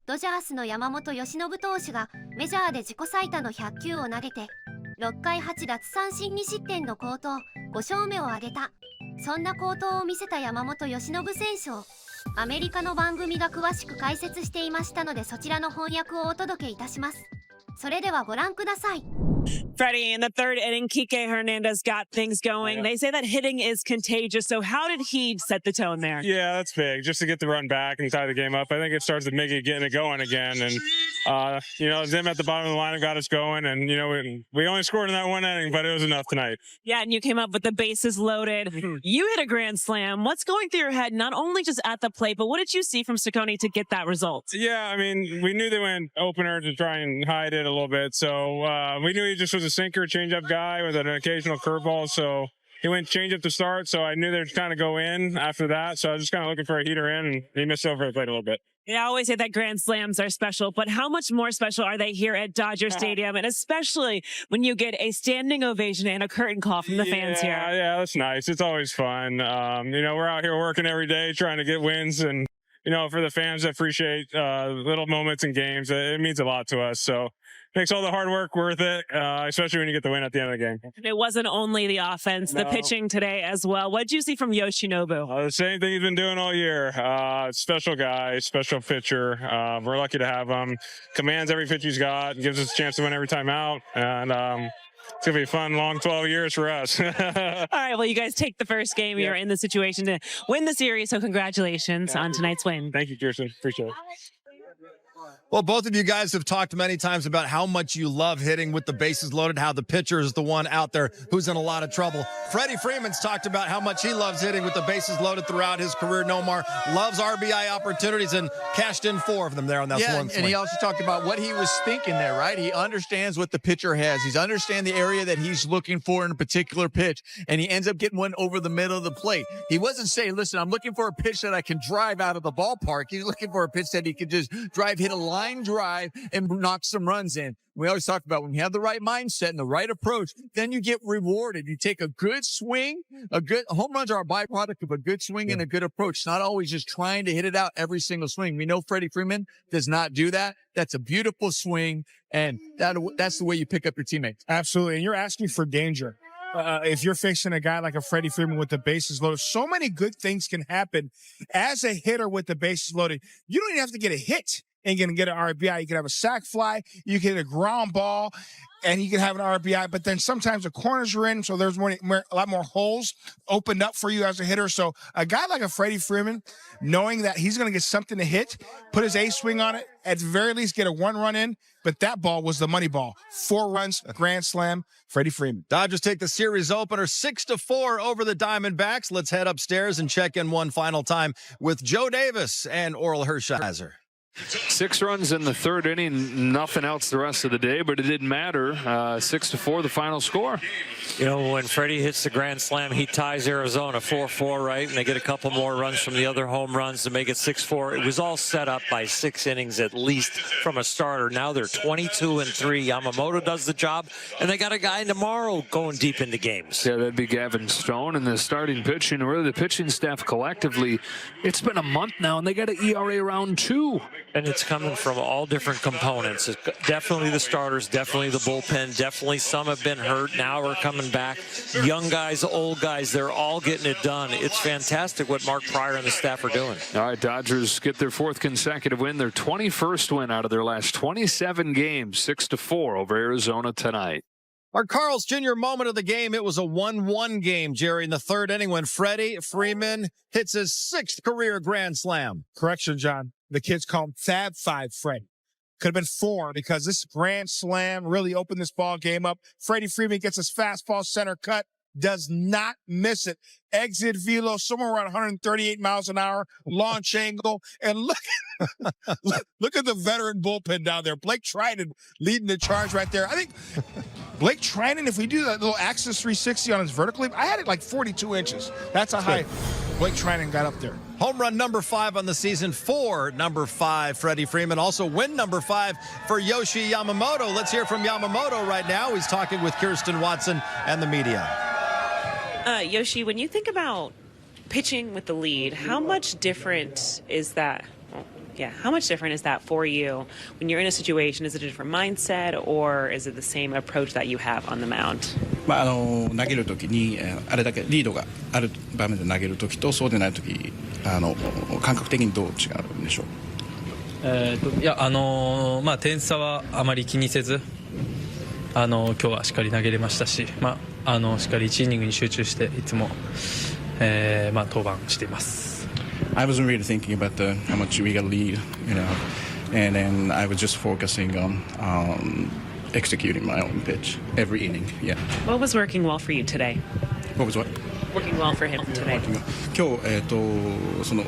ドジャースの山本由伸投手がメジャーで自己最多の100球を投げて6回8奪三振2失点の好投5勝目を挙げた。そんな好投を見せた山本由伸選手をアメリカの番組が詳しく解説していましたので、そちらの翻訳をお届けいたします。それではご覧ください。Freddie, in the third inning, Kike Hernandez got things going. They say that hitting is contagious. So how did he set the tone there? Yeah, that's big. Just to get the run back and tie the game up. I think it starts with Miggy getting it going again. And, them at the bottom of the lineup got us going. And, we only scored in that one inning, but it was enough tonight. Yeah, and you came up with the bases loaded. You hit a grand slam. What's going through your head, not only just at the plate, but what did you see from Ciccone to get that result? Yeah, we knew they went opener to try and hide it a little bit. So we knew he just was a sinker, changeup guy with an occasional curveball. So he went changeup to start. So I knew they'd kind of go in after that. So I was just kind of looking for a heater in, and he missed over the plate a little bit. Yeah, I always say that grand slams are special, but how much more special are they here at Dodger Stadium? And especially when you get a standing ovation and a curtain call from the fans here. Yeah, that's nice. It's always fun. We're out here working every day trying to get wins, and for the fans that appreciate little moments in games, it means a lot to us. So makes all the hard work worth it, especially when you get the win at the end of the game. It wasn't only the offense, the pitching today as well. What did you see from Yoshinobu? The same thing he's been doing all year. Special guy, special pitcher. We're lucky to have him. Commands every pitch he's got, gives us a chance to win every time out. And it's going to be a fun, long 12 years for us. All right, well, you guys take the first game. You're in the situation to win the series, so congratulations on tonight's win. Thank you, Kirsten. Appreciate it. Well, both of you guys have talked many times about how much you love hitting with the bases loaded, how the pitcher is the one out there who's in a lot of trouble. Freddie Freeman's talked about how much he loves hitting with the bases loaded throughout his career. Nomar loves RBI opportunities and cashed in 4 of them there on that one swing. And he also talked about what he was thinking there, right? He understands what the pitcher has. He's understand the area that he's looking for in a particular pitch, and he ends up getting one over the middle of the plate. He wasn't saying, listen, I'm looking for a pitch that I can drive out of the ballpark. He's looking for a pitch that he can just hit a line drive and knock some runs in. We always talk about when you have the right mindset and the right approach, then you get rewarded. You take a good swing, home runs are a byproduct of a good swing and a good approach. Not always just trying to hit it out every single swing. We know Freddie Freeman does not do that. That's a beautiful swing, and that's the way you pick up your teammates. Absolutely. And you're asking for danger. If you're facing a guy like a Freddie Freeman with the bases loaded, so many good things can happen as a hitter with the bases loaded. You don't even have to get a hit and get an RBI. You can have a sac fly, you can hit a ground ball, and you can have an RBI. But then sometimes the corners are in, so there's a lot more holes opened up for you as a hitter. So a guy like a Freddie Freeman, knowing that he's going to get something to hit, put his A swing on it, at the very least get a 1-run in. But that ball was the money ball. 4 runs, a grand slam, Freddie Freeman. Dodgers take the series opener 6-4 over the Diamondbacks. Let's head upstairs and check in one final time with Joe Davis and Oral Hershiser. 6 runs in the third inning, nothing else the rest of the day, but it didn't matter. 6-4, the final score. When Freddie hits the grand slam, he ties Arizona 4-4, right? And they get a couple more runs from the other home runs to make it 6-4. It was all set up by 6 innings at least from a starter. Now they're 22-3. Yamamoto does the job, and they got a guy tomorrow going deep into games. Yeah, that'd be Gavin Stone, and the starting pitching, really the pitching staff collectively. It's been a month now, and they got an ERA around 2. And it's coming from all different components. It's definitely the starters, definitely the bullpen, definitely some have been hurt. Now we're coming back. Young guys, old guys, they're all getting it done. It's fantastic what Mark Pryor and the staff are doing. All right, Dodgers get their 4th consecutive win, their 21st win out of their last 27 games, 6-4 over Arizona tonight. Our Carl's Jr. moment of the game, it was a 1-1 game, Jerry, in the third inning when Freddie Freeman hits his 6th career grand slam. Correction, John. The kids call him Fab 5 Freddie. Could have been 4 because this grand slam really opened this ball game up. Freddie Freeman gets his fastball center cut, does not miss it. Exit velo somewhere around 138 miles an hour, launch angle. And look at the veteran bullpen down there. Blake Trinan leading the charge right there. I think Blake Trinan, if we do that little Axis 360 on his vertical leap, I had it like 42 inches. That's how high Blake Trinan got up there. Home run number 5 on the season for number 5, Freddie Freeman. Also win number 5 for Yoshi Yamamoto. Let's hear from Yamamoto right now. He's talking with Kirsten Watson and the media. Yoshi, when you think about pitching with the lead, how much different is that? Yeah. How much different is that for you when you're in a situation? Is it a different mindset, or is it the same approach that you have on the mound? 投げるときにあれだけリードがある場面で投げるときとそうでないとき感覚的にどう違うんでしょう。いや点差はあまり気にせず今日はしっかり投げれましたし、しっかり1イニングに集中していつも、登板しています。I wasn't really thinking about how much we got lead, and then I was just focusing on executing my own pitch every inning. Yeah. What was working well for you today? What was what? Working well for him today. 今日その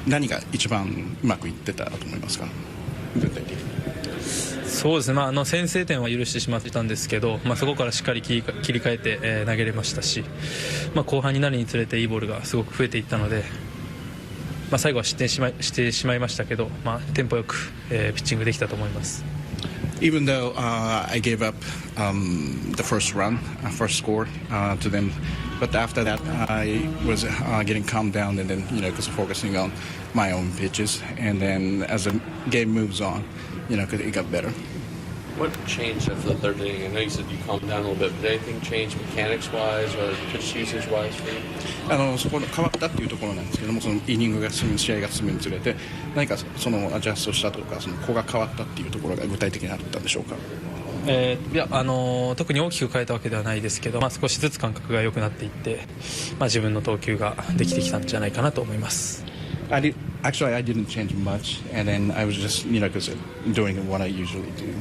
何が一番うまくいってたと思いますか。そうですね、先制点は許してしまってたんですけど、そこからしっかり切り替えて、投げれましたし、後半になるにつれていいボールがすごく増えていったので、最後は失点してしまいましたけど、テンポよく、ピッチングできたと思います。Even though I gave up the first score to them, but after that I was getting calmed down and then just focusing on my own pitches, and then as the game moves on, it got better. What changed after the third inning? I know you said you calmed down a little bit, but anything change mechanics-wise or pitch usage-wise for you? そこの変わったっていうところなんですけども、そのイニングが進む、試合が進むにつれて何かそのアジャストしたとか、その子が変わったっていうところが具体的にあったんでしょうか。いや特に大きく変えたわけではないですけど、少しずつ感覚が良くなっていって、自分の投球ができてきたんじゃないかなと思います。Actually, I didn't change much, and then I was just doing what I usually do.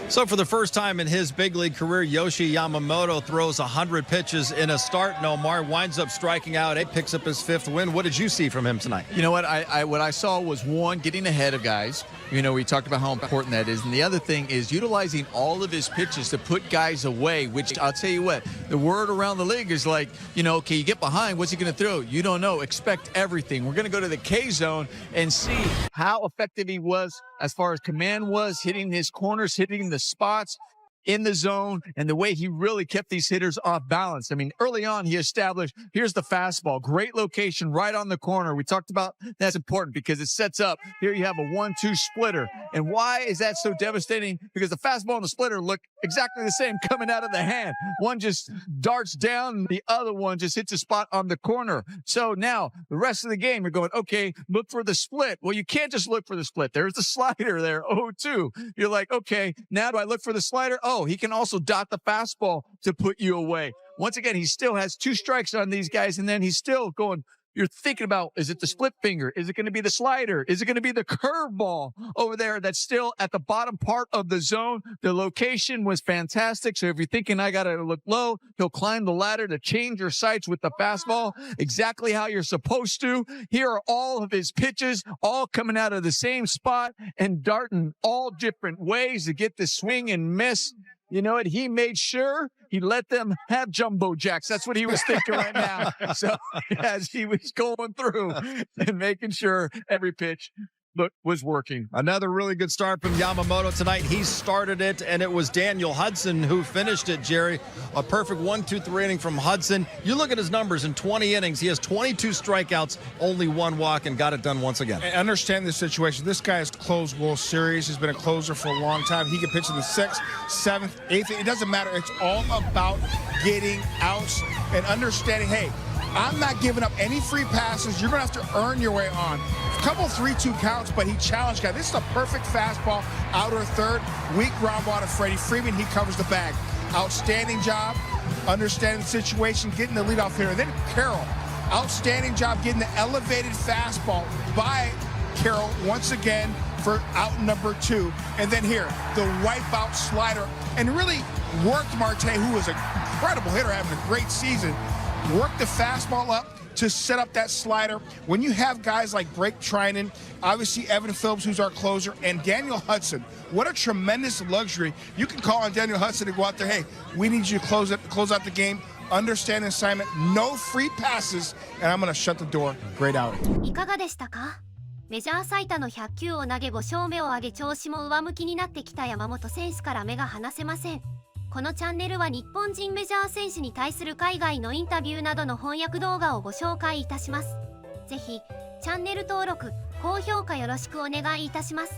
So for the first time in his big league career, Yoshi Yamamoto throws 100 pitches in a start. Nomar winds up striking out. It picks up his fifth win. What did you see from him tonight? You know what? What I saw was one, getting ahead of guys. We talked about how important that is. And the other thing is utilizing all of his pitches to put guys away, which I'll tell you what, the word around the league is like, okay, you get behind, what's he going to throw? You don't know. Expect everything. We're going to go to the K zone and see how effective he was as far as command was, hitting his corners, hitting the spots in the zone, and the way he really kept these hitters off balance. I mean, early on, he established, here's the fastball, great location right on the corner. We talked about that's important because it sets up. Here you have a 1-2 splitter. And why is that so devastating? Because the fastball and the splitter look exactly the same coming out of the hand. One just darts down, the other one just hits a spot on the corner. So now the rest of the game, you're going, okay, look for the split. Well, you can't just look for the split. There's the slider there, 0-2. You're like, okay, now do I look for the slider? Oh, he can also dot the fastball to put you away. Once again, he still has 2 strikes on these guys, and then he's still going, you're thinking about, is it the split finger? Is it going to be the slider? Is it going to be the curveball over there that's still at the bottom part of the zone? The location was fantastic. So if you're thinking I got to look low, he'll climb the ladder to change your sights with the fastball exactly how you're supposed to. Here are all of his pitches, all coming out of the same spot and darting all different ways to get the swing and miss. You know what? He made sure he let them have jumbo jacks. That's what he was thinking right now. So as he was going through and making sure every pitch was working. Another really good start from Yamamoto tonight. He started it, and it was Daniel Hudson who finished it, Jerry. A perfect 1-2-3 inning from Hudson. You look at his numbers in 20 innings. He has 22 strikeouts, only 1 walk, and got it done once again. I understand the situation. This guy has closed World Series. He's been a closer for a long time. He can pitch in the 6th, 7th, 8th. It doesn't matter. It's all about getting outs and understanding, hey, I'm not giving up any free passes. You're going to have to earn your way on. A couple 3-2 counts, but he challenged guy. This is a perfect fastball, outer third, weak ground ball to Freddie Freeman. He covers the bag. Outstanding job, understanding the situation, getting the leadoff hitter. Then Carroll, outstanding job getting the elevated fastball by Carroll once again for out number 2. And then here, the wipeout slider. And really worked Marte, who was an incredible hitter, having a great season. Work the fastball up to set up that slider. When you have guys like Blake Trinan, obviously Evan Phillips, who's our closer, and Daniel Hudson, what a tremendous luxury. You can call on Daniel Hudson to go out there, hey, we need you to close out the game, understand the assignment, no free passes, and I'm going to shut the door. Great outing. いかがでしたか？メジャー最多の100球を投げ5勝目を挙げ調子も上向きになってきた山本選手から目が離せません。このチャンネルは日本人メジャー選手に対する海外のインタビューなどの翻訳動画をご紹介いたします。ぜひチャンネル登録、高評価よろしくお願いいたします。